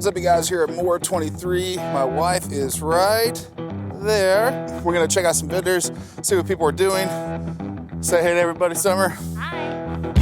What's up, you guys, here at More 23. My wife is right there. We're gonna check out some vendors, see what people are doing. Say hey to everybody, Summer. Hi.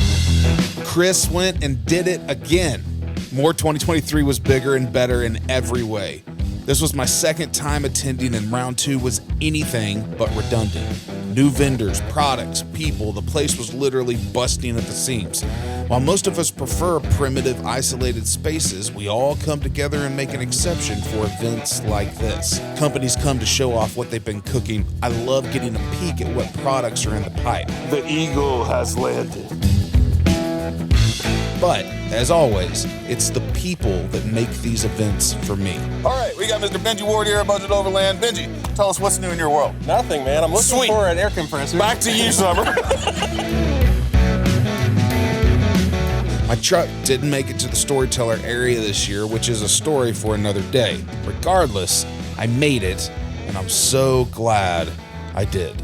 Chris went and did it again. More 2023 was bigger and better in every way. This was my second time attending, and round two was anything but redundant. New vendors, products, people, the place was literally busting at the seams. While most of us prefer primitive, isolated spaces, we all come together and make an exception for events like this. Companies come to show off what they've been cooking. I love getting a peek at what products are in the pipe. The eagle has landed. But, as always, it's the people that make these events for me. All right, we got Mr. Benji Ward here at Budget Overland. Benji, tell us what's new in your world. Nothing, man. I'm looking for an air compressor. Back to you, Summer. My truck didn't make it to the storyteller area this year, which is a story for another day. Regardless, I made it, and I'm so glad I did.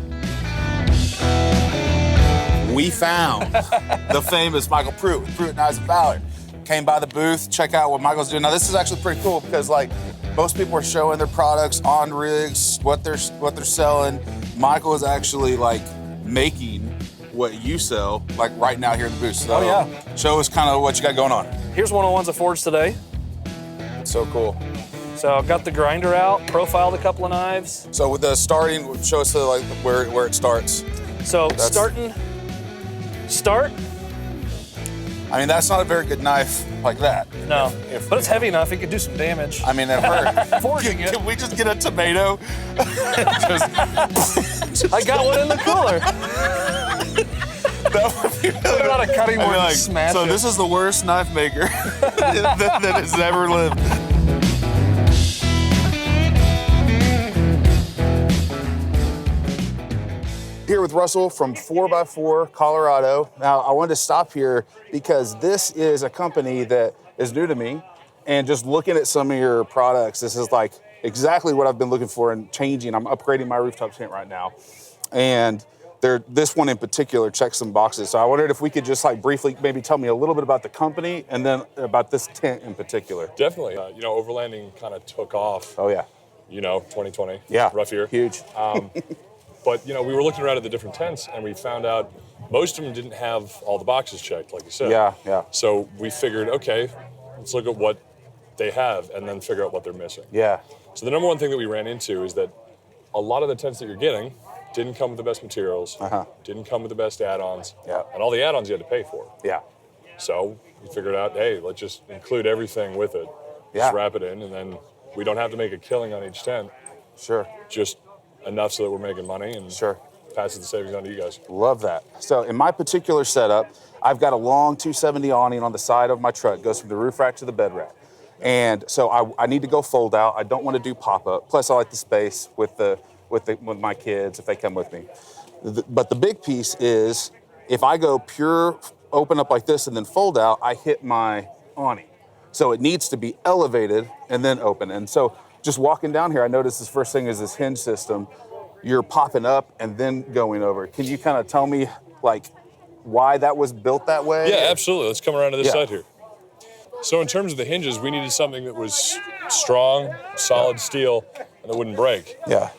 We found the famous Michael Pruitt with Pruitt and Valor. Came by the booth, check out what Michael's doing. Now this is actually pretty cool because like most people are showing their products on rigs, what they're selling. Michael is actually like making what you sell like right now here in the booth. So oh yeah. Show us kind of what you got going on. Here's one of the ones I forged today. So cool. So I've got the grinder out, profiled a couple of knives. So with the starting, show us like where it starts. So start. I mean, that's not a very good knife like that. No, but it's heavy enough, it could do some damage. I mean, it hurt. Forging it. Can we just get a tomato? I got one in the cooler. That would be really Put it on a cutting board and smash so it. this is the worst knife maker that has ever lived. Here with Russell from 4x4 Colorado. Now, I wanted to stop here because this is a company that is new to me, and just looking at some of your products, this is like exactly what I've been looking for and changing. I'm upgrading my rooftop tent right now, and this one in particular checks some boxes. So I wondered if we could just like briefly maybe tell me a little bit about the company and then about this tent in particular. Definitely. Overlanding kind of took off. Oh yeah. 2020. Yeah. Rough year. Huge. But we were looking around at the different tents, and we found out most of them didn't have all the boxes checked, like you said. Yeah. So we figured, okay, let's look at what they have and then figure out what they're missing. Yeah. So the number one thing that we ran into is that a lot of the tents that you're getting didn't come with the best materials, didn't come with the best add-ons, and all the add-ons you had to pay for. Yeah. So we figured out, hey, let's just include everything with it. Yeah. Just wrap it in, and then we don't have to make a killing on each tent. Sure. Just enough so that we're making money and passes the savings on to you guys. Love that. So in my particular setup, I've got a long 270 awning on the side of my truck. It goes from the roof rack to the bed rack. And so I need to go fold out. I don't want to do pop-up. Plus I like the space with my kids if they come with me. But the big piece is if I go pure open up like this and then fold out, I hit my awning. So it needs to be elevated and then open. And so just walking down here, I noticed this first thing is this hinge system. You're popping up and then going over. Can you kind of tell me like why that was built that way? Yeah, absolutely. Let's come around to this side here. So in terms of the hinges, we needed something that was strong, solid steel, and that wouldn't break. Yeah.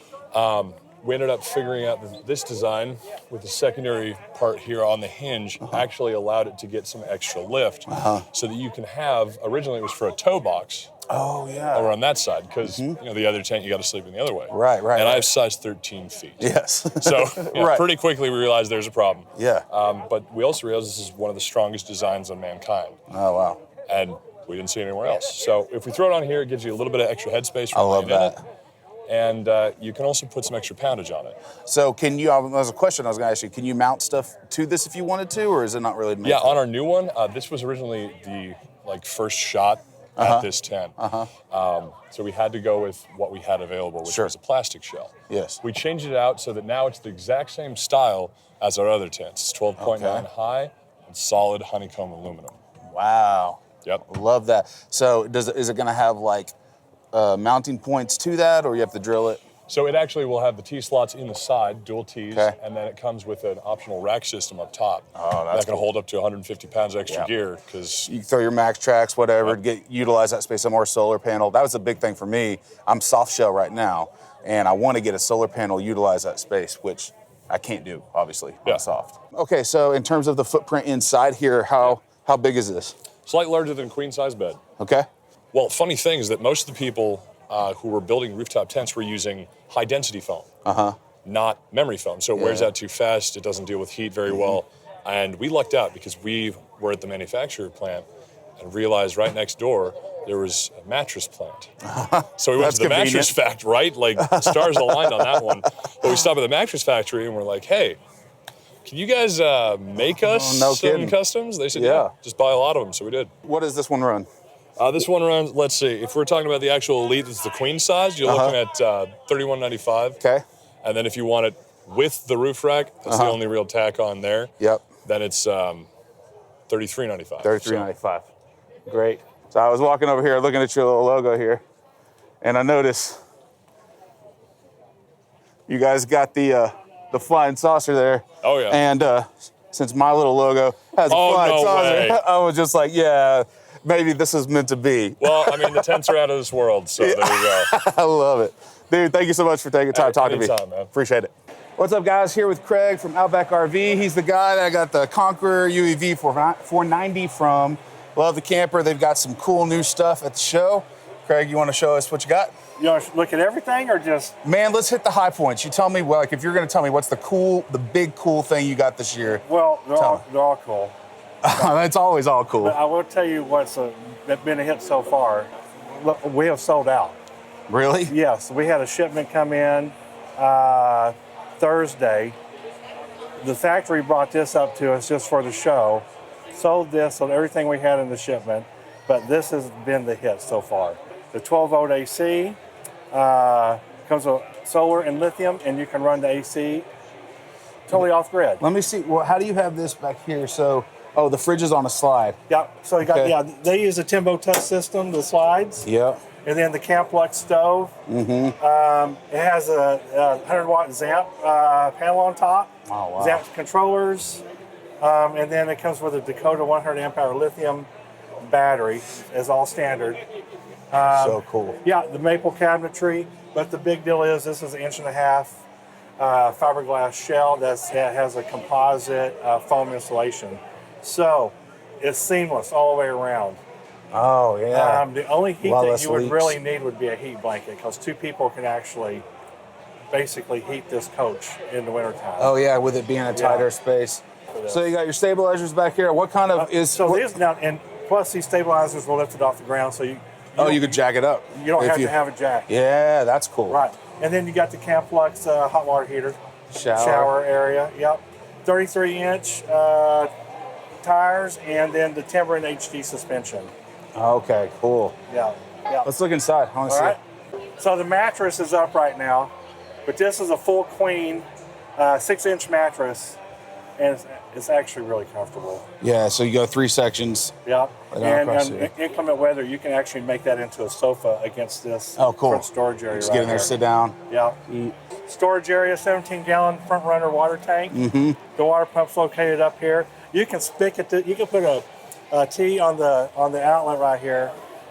We ended up figuring out that this design with the secondary part here on the hinge actually allowed it to get some extra lift so that you can have, originally it was for a toe box. Oh, yeah. Over on that side, because the other tent you got to sleep in the other way. Right. And I have size 13 feet. Yes. So pretty quickly we realized there's a problem. Yeah. But we also realized this is one of the strongest designs on mankind. Oh, wow. And we didn't see it anywhere else. So if we throw it on here, it gives you a little bit of extra headspace. I love that. And you can also put some extra poundage on it. So can you, there's a question I was going to ask you, can you mount stuff to this if you wanted to, or is it not really made? Yeah, on our new one, this was originally the first shot at this tent. So we had to go with what we had available, which was a plastic shell. Yes. We changed it out so that now it's the exact same style as our other tents. It's 12.9 high and solid honeycomb aluminum. Wow. Yep. Love that. So is it going to have like mounting points to that, or you have to drill it? So it actually will have the T-slots in the side, dual Ts, Okay. and then it comes with an optional rack system up top. Oh, that's that can hold up to 150 pounds extra gear, because you throw your max tracks, whatever, utilize that space, some more solar panel. That was a big thing for me. I'm soft shell right now, and I want to get a solar panel, utilize that space, which I can't do, obviously, on soft. Okay, so in terms of the footprint inside here, how big is this? slightly larger than a queen size bed. Okay. Well, funny thing is that most of the people who were building rooftop tents were using high density foam, not memory foam. So it wears out too fast. It doesn't deal with heat very well. And we lucked out because we were at the manufacturer plant and realized right next door there was a mattress plant. So we went to the mattress factory, right? Like stars aligned on that one. But we stopped at the mattress factory and we're like, hey, can you guys make us some customs? They said, yeah, just buy a lot of them. So we did. What does this one run? This one runs, let's see, if we're talking about the actual Elite, it's the queen size, you're looking at $31.95. Okay. And then if you want it with the roof rack, that's the only real tack on there. Yep. Then it's $33.95. $33.95. Great. So I was walking over here looking at your little logo here, and I noticed you guys got the flying saucer there. Oh, yeah. And since my little logo has a flying saucer, I was just like, yeah, maybe this is meant to be. Well, I mean, the tents are out of this world, so there you go. I love it. Dude, thank you so much for taking time talking to me. Man. Appreciate it. What's up, guys? Here with Craig from Outback RV. He's the guy that I got the Conqueror UEV-490 from. Love the camper. They've got some cool new stuff at the show. Craig, you want to show us what you got? You want to look at everything or just? Man, let's hit the high points. You tell me, well, like, if you're going to tell me what's the big cool thing you got this year. Well, they're all cool. It's always all cool. But I will tell you what's been a hit so far. Look, we have sold out. Really? Yes, we had a shipment come in Thursday. The factory brought this up to us just for the show. Sold this on everything we had in the shipment, but this has been the hit so far. The 12-volt AC comes with solar and lithium, and you can run the AC totally off grid. Let me see. Well, how do you have this back here? So, the fridge is on a slide. Yeah. So you got they use a Timbo touch system, the slides. Yeah. And then the Camplux stove. Mm-hmm. It has a 100-watt ZAMP panel on top. Oh, wow. ZAMP controllers. And then it comes with a Dakota 100 amp hour lithium battery as all standard. So cool. Yeah, the maple cabinetry. But the big deal is this is an 1.5 inch fiberglass shell that has a composite foam insulation. So it's seamless all the way around. Oh, yeah. The only heat that you would really need would be a heat blanket, because 2 people can actually basically heat this coach in the wintertime. Oh, yeah, with it being a tighter space. So you got your stabilizers back here. What kind of these now, and plus these stabilizers will lift it off the ground, so you could jack it up. You don't have to have a jack. Yeah, that's cool. Right. And then you got the Camplux hot water heater. Shower area, yep. 33-inch tires, and then the Timber and HD suspension. Okay, cool. Yeah. Let's look inside. I want to see it. So the mattress is up right now, but this is a full queen 6-inch mattress, and it's actually really comfortable. Yeah, so you go 3 sections. Yeah. And in inclement weather, you can actually make that into a sofa against this front storage area. Just get in there, sit down. Yeah. Storage area, 17-gallon front runner water tank. Mm-hmm. The water pump's located up here. You can stick it you can put a T on the outlet right here.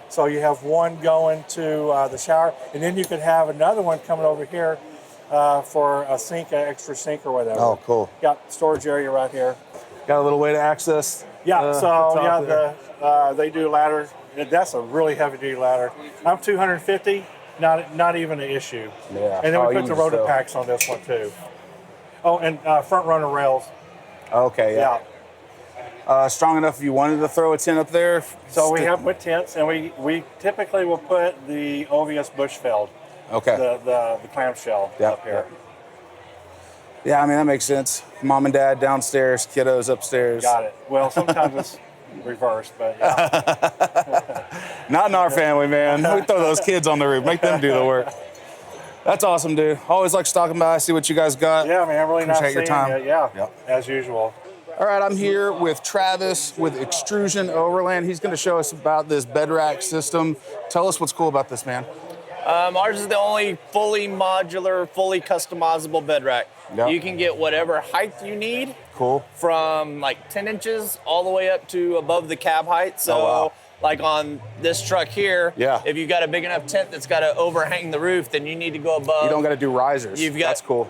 So you have one going to the shower, and then you could have another one coming over here for a sink, an extra sink or whatever. Oh, cool. Yeah, storage area right here. Got a little way to access. Yeah, they do ladder. That's a really heavy-duty ladder. I'm 250, not even an issue. Yeah. And then we put the rotor packs on this one too. Oh, and front runner rails. Okay, yeah. Strong enough if you wanted to throw a tent up there? So we have put tents, and we typically will put the Ovius Bushfeld. Okay. The clamshell up here. Yeah, I mean, that makes sense. Mom and dad downstairs, kiddos upstairs. Got it. Well, sometimes it's reversed, but yeah. Not in our family, man. We throw those kids on the roof, make them do the work. That's awesome, dude. Always like stopping by, see what you guys got. Yeah, man, really nice seeing your time. you. Yeah, as usual. All right, I'm here with Travis with Xtrusion Overland. He's going to show us about this bed rack system. Tell us what's cool about this, man. Ours is the only fully modular, fully customizable bed rack. Yep. You can get whatever height you need. Cool. From like 10 inches all the way up to above the cab height. So wow. like on this truck here, if you've got a big enough tent that's got to overhang the roof, then you need to go above. You don't got to do risers. That's cool.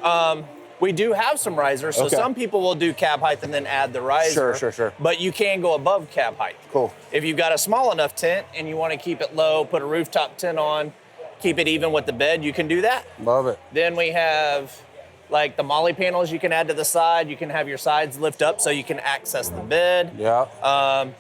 We do have some risers, so some people will do cab height and then add the riser. Sure. But you can go above cab height. Cool. If you've got a small enough tent and you want to keep it low, put a rooftop tent on, keep it even with the bed, you can do that. Love it. Then we have like the molly panels you can add to the side. You can have your sides lift up so you can access the bed. Yeah.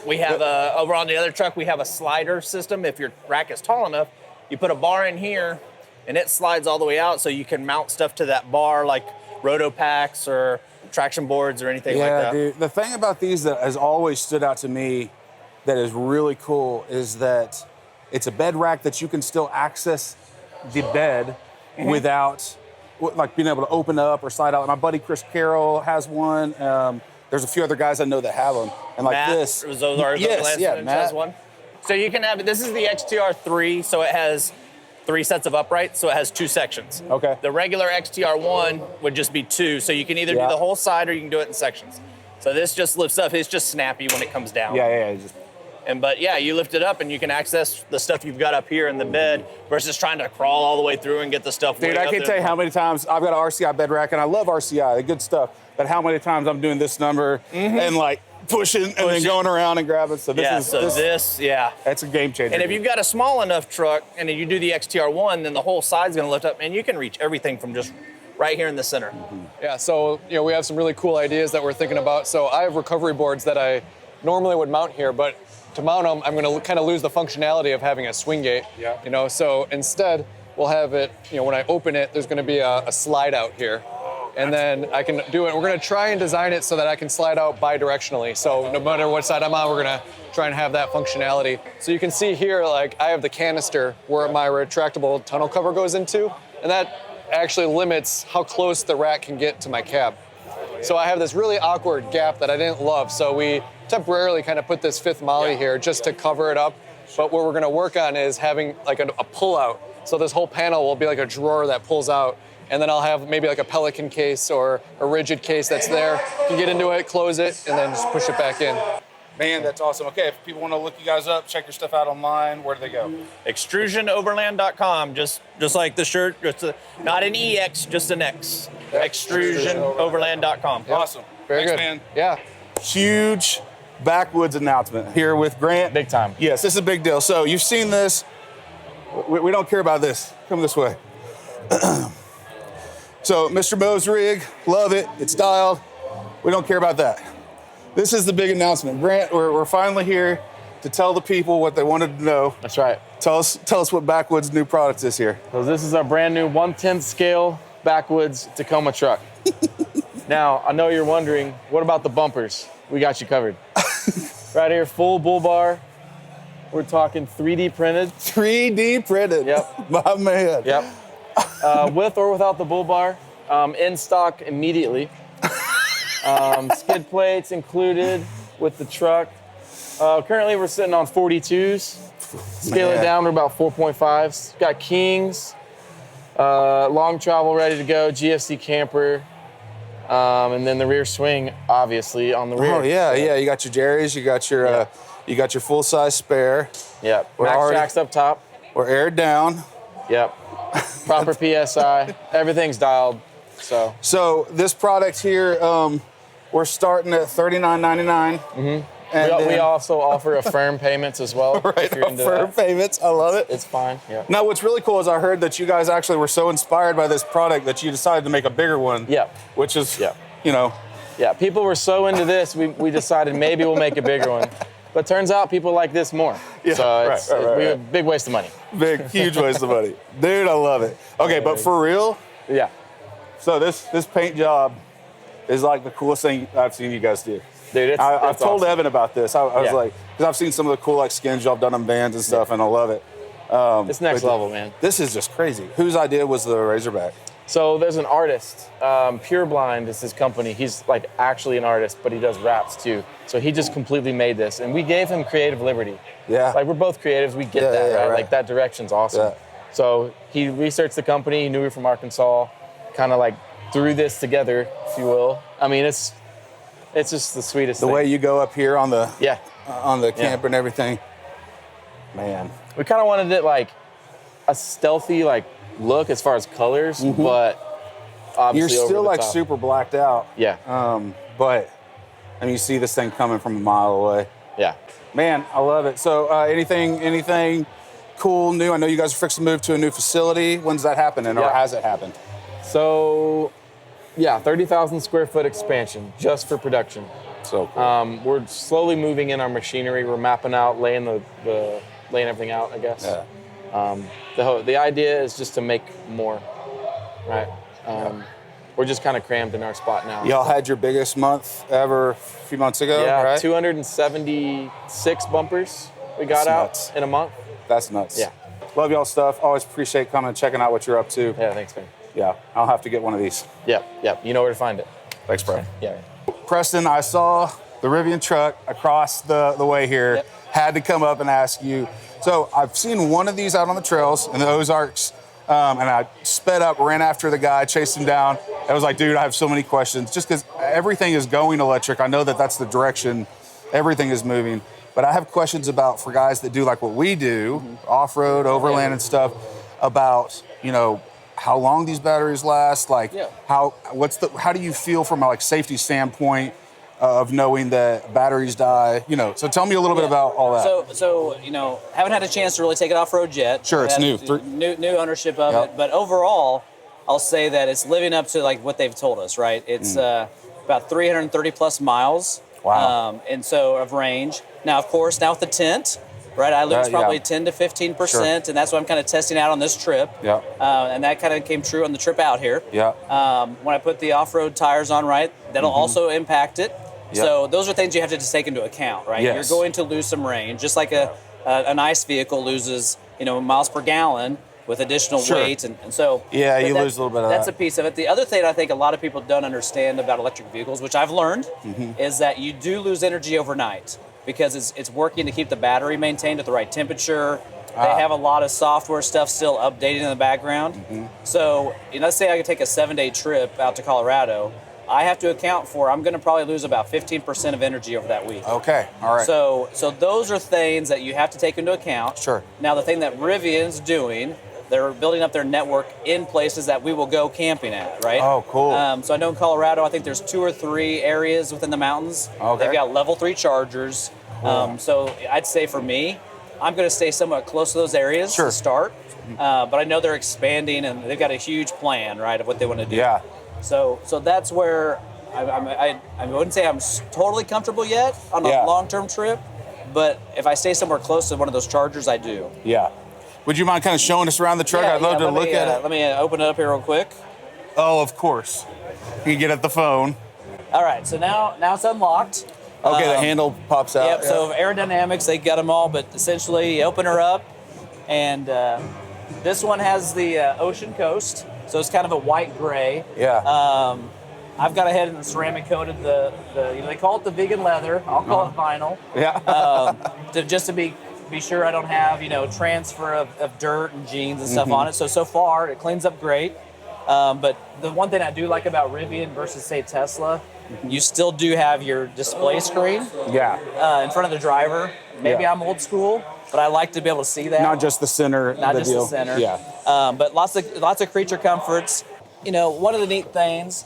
We have over on the other truck, we have a slider system. If your rack is tall enough, you put a bar in here and it slides all the way out so you can mount stuff to that bar like roto packs or traction boards or anything like that. Yeah, dude. The thing about these that has always stood out to me that is really cool is that it's a bed rack that you can still access the bed without like being able to open up or slide out. My buddy Chris Carroll has one. There's a few other guys I know that have them. And like Matt, this. Matt has one. So you can have, this is the XTR3, so it has 3 sets of uprights, so it has 2 sections. Okay. The regular XTR1 would just be 2, so you can either do the whole side or you can do it in sections. So this just lifts up. It's just snappy when it comes down. Yeah. But you lift it up and you can access the stuff you've got up here in the bed versus trying to crawl all the way through and get the stuff. Dude, I can't tell you how many times I've got an RCI bed rack, and I love RCI, the good stuff. But how many times I'm doing this number and like pushing and then going around and grabbing. So this that's a game changer. And if you've got a small enough truck and you do the XTR1, then the whole side's going to lift up, and you can reach everything from just right here in the center. Yeah. So we have some really cool ideas that we're thinking about. So I have recovery boards that I normally would mount here, but to mount them, I'm going to kind of lose the functionality of having a swing gate. Yeah. So instead, we'll have it. When I open it, there's going to be a slide out here, and then I can do it. We're going to try and design it so that I can slide out bi-directionally. So no matter what side I'm on, we're going to try and have that functionality. So you can see here, like I have the canister where my retractable tunnel cover goes into, and that actually limits how close the rack can get to my cab. So I have this really awkward gap that I didn't love. So we temporarily kind of put this 5th molly here just to cover it up. But what we're going to work on is having like a pull out. So this whole panel will be like a drawer that pulls out. And then I'll have maybe like a Pelican case or a rigid case that's there. You can get into it, close it, and then just push it back in. Man, that's awesome. Okay, if people want to look you guys up, check your stuff out online, where do they go? Xtrusionoverland.com, just like the shirt, not an EX, just an X. Xtrusionoverland.com. Awesome. Very Thanks, good. man. Yeah. Huge Backwoods announcement here with Grant. Big time. Yes, this is a big deal. So you've seen this. We don't care about this. Come this way. So Mr. Mo's rig, love it. It's dialed. We don't care about that. This is the big announcement. Grant, we're finally here to tell the people what they wanted to know. That's right. Tell us what Backwoods' new product is here. So this is our brand new 1/10 scale Backwoods Tacoma truck. Now, I know you're wondering, what about the bumpers? We got you covered. Right here, full bull bar. We're talking 3D printed. 3D printed. Yep. My man. Yep. With or without the bull bar, in stock immediately. Skid plates included with the truck. Currently, we're sitting on 42s. Scale it down to about 4.5s. Got Kings, long travel ready to go, GFC camper, and then the rear swing, obviously, on the rear. Oh yeah. You got your Jerry's. You got your full size spare. Yep. Max jacks up top. We're aired down. Yep. Proper PSI. Everything's dialed. So this product here, we're starting at $39.99. Mm-hmm. And we also offer Affirm payments as well. Right, Affirm payments. I love it. It's fine. Yeah. Now, what's really cool is I heard that you guys actually were so inspired by this product that you decided to make a bigger one. Yeah. Which is, Yeah, people were so into this, we decided maybe we'll make a bigger one. But turns out people like this more. Yeah, so it's a big waste of money. Huge waste of money. Dude, I love it. Okay, but for real? Yeah. So this paint job is like the coolest thing I've seen you guys do. Dude, I've told awesome. Evan about this. I was like, because I've seen some of the cool like skins y'all done on vans and stuff, and I love it. It's next level, man. This is just crazy. Whose idea was the Razorback? So there's an artist, Pure Blind is his company. He's like actually an artist, but he does raps too. So he just completely made this, and we gave him creative liberty. Yeah. Like we're both creatives, we get that, right? Like that direction's awesome. So he researched the company. He knew we were from Arkansas. Kind of like threw this together, if you will. I mean, it's just the sweetest thing. The way you go up here on the Yeah. On the camper and everything. Man. We kind of wanted it like a stealthy like look as far as colors, but obviously You're still over the like top. super blacked out. Yeah. But I mean, you see this thing coming from a mile away. Yeah. Man, I love it. So anything cool, new? I know you guys are fixing to move to a new facility. When's that happening, or Yeah. has it happened? So, yeah, 30,000 square foot expansion just for production. So cool. We're slowly moving in our machinery. We're mapping out, laying everything out, I guess. Yeah. The idea is just to make more, right? We're just kind of crammed in our spot now. Y'all had your biggest month ever a few months ago, Yeah, right? 276 bumpers we got That's out nuts. in a month. That's nuts. Yeah. Love y'all stuff. Always appreciate coming and checking out what you're up to. Yeah, thanks, man. Yeah, I'll have to get one of these. Yep. You know where to find it. Thanks, bro. Yeah. Preston, I saw the Rivian truck across the way here. Yep. Had to come up and ask you. So I've seen one of these out on the trails in the Ozarks, and I sped up, ran after the guy, chased him down. I was like, dude, I have so many questions. Just because everything is going electric, I know that that's the direction everything is moving. But I have questions about for guys that do like what we do, off-road, overland and stuff, about, how long these batteries last, like how do you feel from a like safety standpoint of knowing that batteries die, so tell me a little bit about all that. So haven't had a chance to really take it off-road yet. Sure, it's new. New ownership of it, but overall, I'll say that it's living up to like what they've told us, right? It's about 330 plus miles. Wow. And so of range. Now, of course, now with the tent, right, I lose probably 10 to 15%, and that's what I'm kind of testing out on this trip. Yeah. And that kind of came true on the trip out here. Yeah. When I put the off-road tires on, right, that'll also impact it. Yeah. So those are things you have to just take into account, right? Yes. You're going to lose some range, just like an ICE vehicle loses, miles per gallon with additional weight, and so you lose a little bit of that's that. a piece of it. The other thing I think a lot of people don't understand about electric vehicles, which I've learned, is that you do lose energy overnight because it's working to keep the battery maintained at the right temperature. They have a lot of software stuff still updating in the background. So let's say I could take a 7-day trip out to Colorado. I have to account for, I'm going to probably lose about 15% of energy over that week. Okay, all right. So those are things that you have to take into account. Sure. Now, the thing that Rivian's doing, they're building up their network in places that we will go camping at, right? Oh, cool. So I know in Colorado, I think there's 2 or 3 areas within the mountains. Okay. They've got level 3 chargers. So I'd say for me, I'm going to stay somewhat close to those areas to start. But I know they're expanding, and they've got a huge plan, right, of what they want to do. Yeah. So that's where I wouldn't say I'm totally comfortable yet on a long-term trip, but if I stay somewhere close to one of those chargers, I do. Yeah. Would you mind kind of showing us around the truck? I'd love to look at it. Let me open it up here real quick. Oh, of course. You can get at the phone. All right, so now it's unlocked. Okay, the handle pops out. Yep, so aerodynamics, they got them all, but essentially you open her up, and this one has the Ocean Coast, so it's kind of a white gray. Yeah. I've got ahead in the ceramic coated the they call it the vegan leather. I'll call it vinyl. Yeah. Just to be sure I don't have transfer of dirt and jeans and stuff on it. So far it cleans up great. But the one thing I do like about Rivian versus say Tesla, you still do have your display screen. Yeah. In front of the driver. Maybe I'm old school, but I like to be able to see that. Not just the center. Not the just deal. the center. Yeah. But lots of creature comforts. One of the neat things,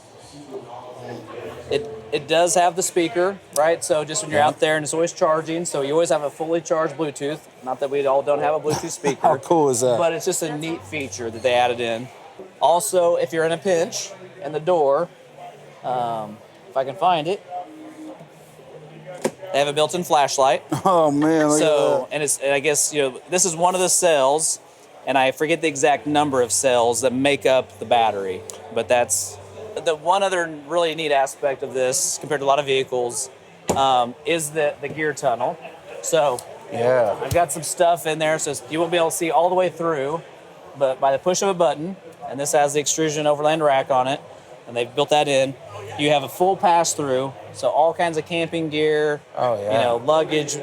it does have the speaker, right? So just when you're out there and it's always charging, so you always have a fully charged Bluetooth. Not that we all don't have a Bluetooth speaker. How cool is that? But it's just a neat feature that they added in. Also, if you're in a pinch in the door, if I can find it, they have a built-in flashlight. Oh man! Look at that. And I guess this is one of the cells, and I forget the exact number of cells that make up the battery. But that's the one other really neat aspect of this compared to a lot of vehicles is the gear tunnel. So Yeah. I've got some stuff in there, so you won't be able to see all the way through, but by the push of a button, and this has the Xtrusion Overland rack on it, and they've built that in, you have a full pass-through, so all kinds of camping gear, luggage,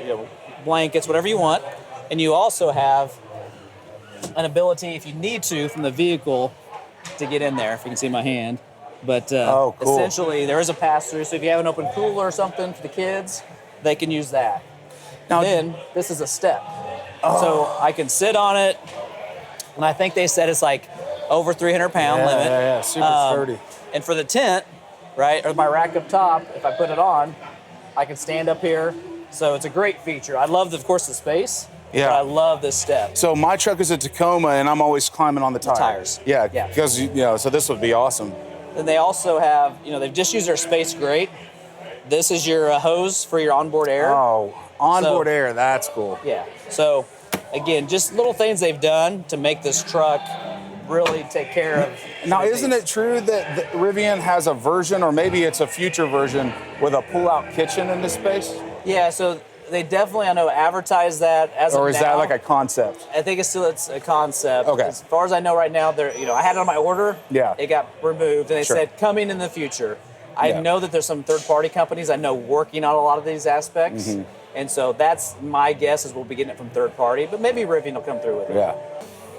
blankets, whatever you want, and you also have an ability, if you need to, from the vehicle to get in there, if you can see my hand. But cool. essentially, there is a pass-through, so if you have an open cooler or something for the kids, they can use that. Now, then, this is a step. So I can sit on it, and I think they said it's like over 300-pound limit. Yeah, super sturdy. And for the tent, right, or my rack up top, if I put it on, I can stand up here. So it's a great feature. I love, of course, the space. Yeah. But I love this step. So my truck is a Tacoma, and I'm always climbing on the tires. Yeah. Because so this would be awesome. And they also have, they've just used their space grate. This is your hose for your onboard air. Oh, onboard air, that's cool. Yeah. So, again, just little things they've done to make this truck really take care of. Now, isn't it true that Rivian has a version, or maybe it's a future version, with a pull-out kitchen in this space? Yeah, so they definitely, I know, advertise that as Or of is now. that like a concept? I think it's a concept. Okay. As far as I know right now, I had it on my order. Yeah. It got removed, and they Sure. said coming in the future. I know that there's some third-party companies I know working on a lot of these aspects. Mm-hmm. And so that's my guess is we'll be getting it from third party, but maybe Rivian will come through with it. Yeah.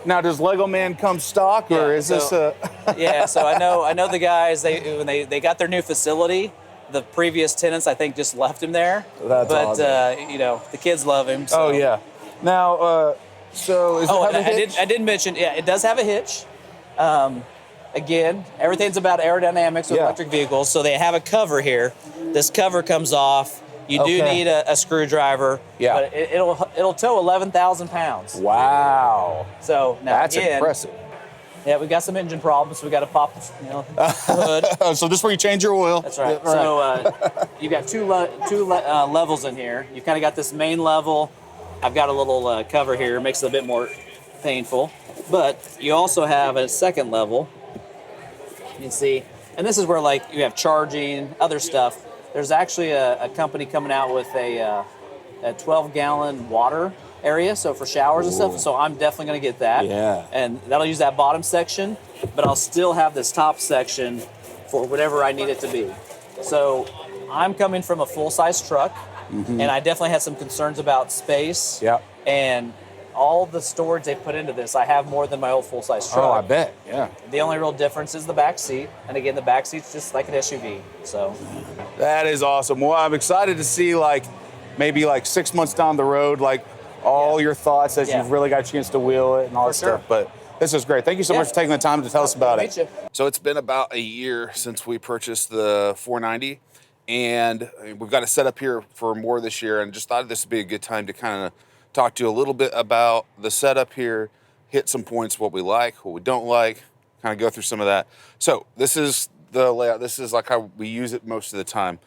Now, does Lego Man come stock, or is this a... Yeah, so I know the guys, when they got their new facility, the previous tenants, I think, just left him there. That's awesome. The kids love him. So. Oh, yeah. Now, so is it have a hitch? I did mention, it does have a hitch. Again, everything's about aerodynamics with electric vehicles, so they have a cover here. This cover comes off. You do need a screwdriver. Yeah. But it'll tow 11,000 pounds. Wow. So now that's impressive. Yeah, we got some engine problems. So we got to pop the hood. So this is where you change your oil. That's right. So you've got two levels in here. You've kind of got this main level. I've got a little cover here. Makes it a bit more painful. But you also have a second level. You can see. And this is where you have charging, other stuff. There's actually a company coming out with a 12-gallon water area, so for showers and stuff. So I'm definitely going to get that. Yeah. And that'll use that bottom section, but I'll still have this top section for whatever I need it to be. So I'm coming from a full-size truck, and I definitely had some concerns about space. Yeah. And all the storage they put into this, I have more than my old full-size truck. Oh, I bet. Yeah. The only real difference is the back seat, and again, the back seat's just like an SUV. So that is awesome. Well, I'm excited to see maybe 6 months down the road, all your thoughts as you've really got a chance to wheel it and all that stuff. But this is great. Thank you so much for taking the time to tell us about it. So it's been about a year since we purchased the 490, and we've got it set up here for more this year, and just thought this would be a good time to kind of talk to you a little bit about the setup here, hit some points, what we like, what we don't like, kind of go through some of that. So this is the layout. This is how we use it most of the time.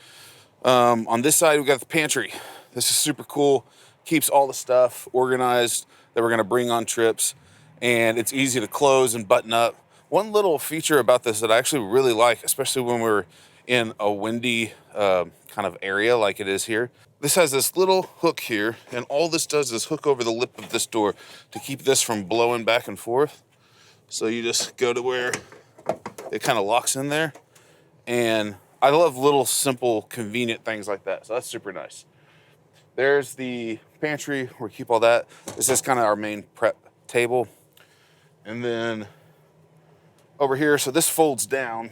On this side, we've got the pantry. This is super cool. Keeps all the stuff organized that we're gonna bring on trips, and it's easy to close and button up. One little feature about this that I actually really like, especially when we're in a windy kind of area like it is here, this has this little hook here, and all this does is hook over the lip of this door to keep this from blowing back and forth. So you just go to where it kind of locks in there, and I love little, simple, convenient things like that. So that's super nice. There's the pantry where we keep all that. This is kind of our main prep table. And then over here, so this folds down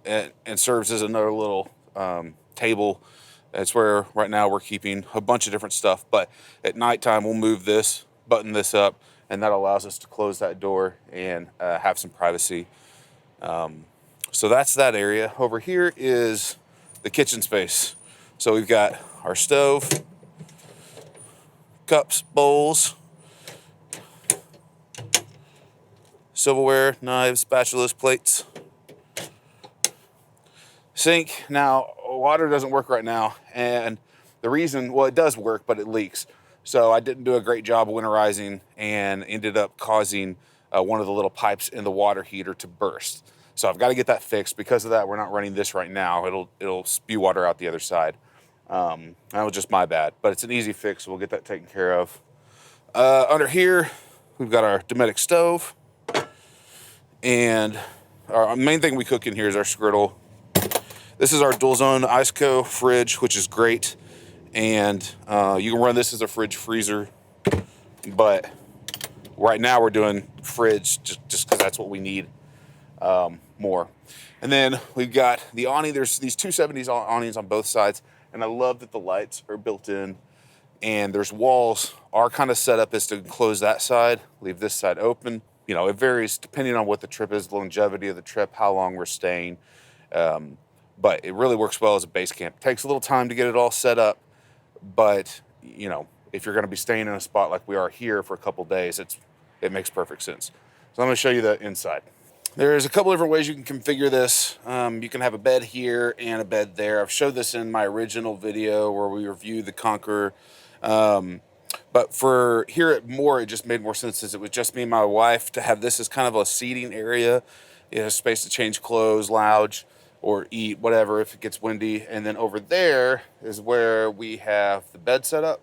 and serves as another little table. That's where right now we're keeping a bunch of different stuff. But at nighttime, we'll move this, button this up, and that allows us to close that door and have some privacy. So that's that area. Over here is the kitchen space. So we've got our stove, cups, bowls, silverware, knives, spatulas, plates, sink. Now, water doesn't work right now, and the reason, well, it does work, but it leaks. So I didn't do a great job of winterizing and ended up causing one of the little pipes in the water heater to burst. So I've got to get that fixed. Because of that, we're not running this right now. It'll spew water out the other side. That was just my bad, but it's an easy fix. So we'll get that taken care of. Under here, we've got our Dometic stove, and our main thing we cook in here is our Skriddle. This is our dual zone IceCo fridge, which is great, and you can run this as a fridge freezer, but Right now we're doing fridge just because that's what we need more. And then we've got the awning. There's these 270s awnings on both sides, and I love that the lights are built in. And there's walls. Our kind of setup is to close that side, leave this side open. You know, it varies depending on what the trip is, the longevity of the trip, how long we're staying. But it really works well as a base camp. It takes a little time to get it all set up, but you know, if you're going to be staying in a spot like we are here for a couple days, it makes perfect sense. So I'm going to show you the inside. There's a couple different ways you can configure this. You can have a bed here and a bed there. I've showed this in my original video where we reviewed the Conqueror. But for here at Moore, it just made more sense as it was just me and my wife to have this as kind of a seating area. It has space to change clothes, lounge, or eat, whatever, if it gets windy. And then over there is where we have the bed set up.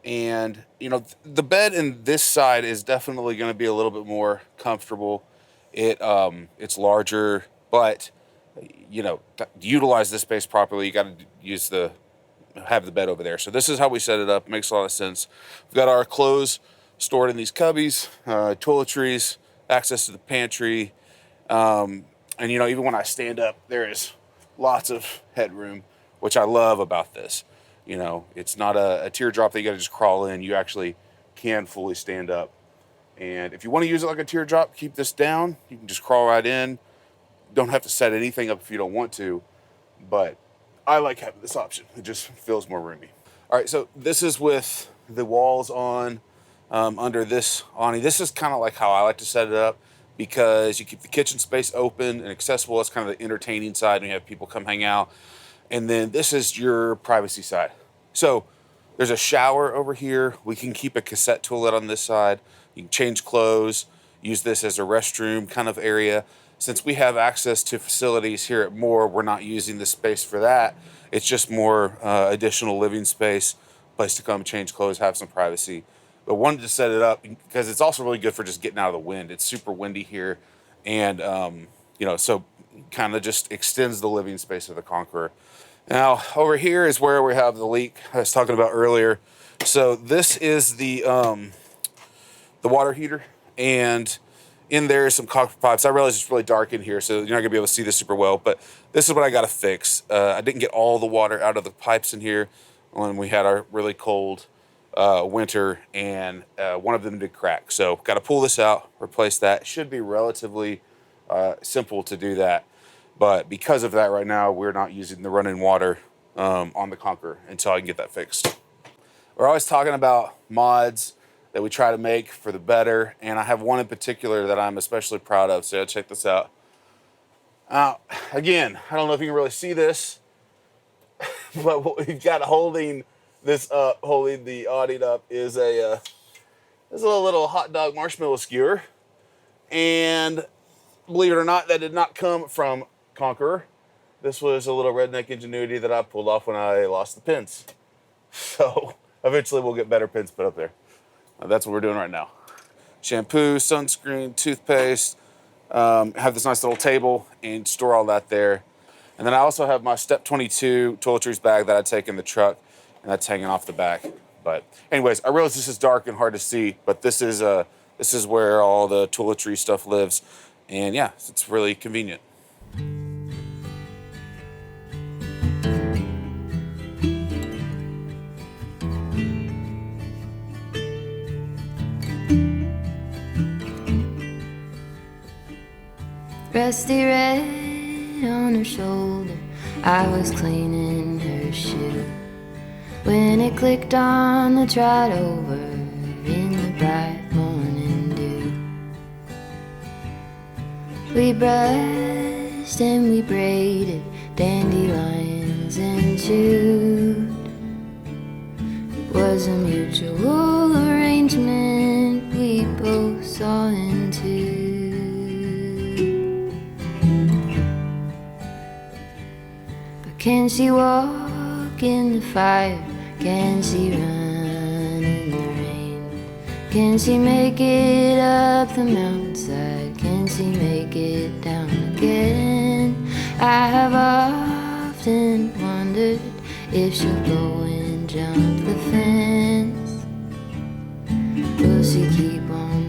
And, you know, the bed in this side is definitely going to be a little bit more comfortable. It's larger, but, you know, to utilize this space properly, you got to have the bed over there. So this is how we set it up. It makes a lot of sense. We've got our clothes stored in these cubbies, toiletries, access to the pantry. And, you know, even when I stand up, there is lots of headroom, which I love about this. You know, it's not a teardrop that you got to just crawl in. You actually can fully stand up. And if you want to use it like a teardrop, keep this down. You can just crawl right in. Don't have to set anything up if you don't want to. But I like having this option. It just feels more roomy. All right, so this is with the walls on under this awning. This is kind of like how I like to set it up, because you keep the kitchen space open and accessible. It's kind of the entertaining side when you have people come hang out. And then this is your privacy side. So there's a shower over here. We can keep a cassette toilet on this side. You can change clothes, use this as a restroom kind of area. Since we have access to facilities here at Moore, we're not using the space for that. It's just more additional living space, place to come change clothes, have some privacy. But wanted to set it up because it's also really good for just getting out of the wind. It's super windy here. And, you know, so kind of just extends the living space of the Conqueror. Now, over here is where we have the leak I was talking about earlier. So this is the water heater. And in there is some copper pipes. I realize it's really dark in here, so you're not going to be able to see this super well. But this is what I got to fix. I didn't get all the water out of the pipes in here when we had our really cold winter, and one of them did crack. So got to pull this out, replace that. Should be relatively simple to do that. But because of that, right now, we're not using the running water on the Conqueror until I can get that fixed. We're always talking about mods that we try to make for the better, and I have one in particular that I'm especially proud of, so check this out. Again, I don't know if you can really see this, but what we've got holding this up, holding the awning up, is a little hot dog marshmallow skewer. And believe it or not, that did not come from Conqueror. This was a little redneck ingenuity that I pulled off when I lost the pins. So eventually we'll get better pins put up there. That's what we're doing right now. Shampoo, sunscreen, toothpaste, have this nice little table and store all that there. And then I also have my Step 22 toiletries bag that I take in the truck, and that's hanging off the back. But anyways, I realize this is dark and hard to see, but this is where all the toiletry stuff lives. And yeah, it's really convenient. Rusty red on her shoulder, I was cleaning her shoe when it clicked on the trot over in the bright morning dew. We brushed and we braided dandelions and chewed. It was a mutual arrangement we both saw into. Can she walk in the fire? Can she run in the rain? Can she make it up the mountainside? Can she make it down again? I have often wondered if she'll go and jump the fence. Will she keep on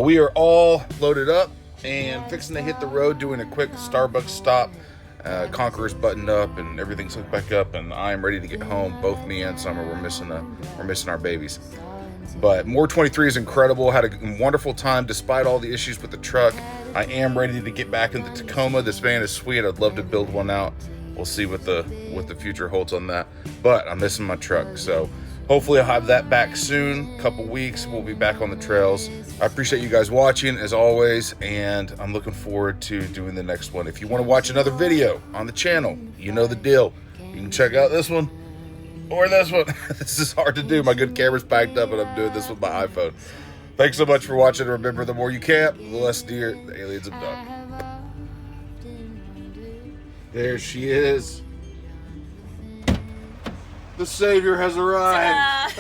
we are all loaded up and fixing to hit the road, doing a quick Starbucks stop. Conqueror's buttoned up and everything's hooked back up, and I'm ready to get home. Both me and Summer, we're missing our babies. But More 23 is incredible. Had a wonderful time despite all the issues with the truck. I am ready to get back in the Tacoma. This van is sweet. I'd love to build one out. We'll see what the future holds on that. But I'm missing my truck, so hopefully I'll have that back soon. Couple weeks, we'll be back on the trails. I appreciate you guys watching as always, and I'm looking forward to doing the next one. If you want to watch another video on the channel, you know the deal. You can check out this one or this one. This is hard to do. My good camera's packed up and I'm doing this with my iPhone. Thanks so much for watching. Remember, the more you camp, the less deer the aliens abduct. There she is. The Savior has arrived.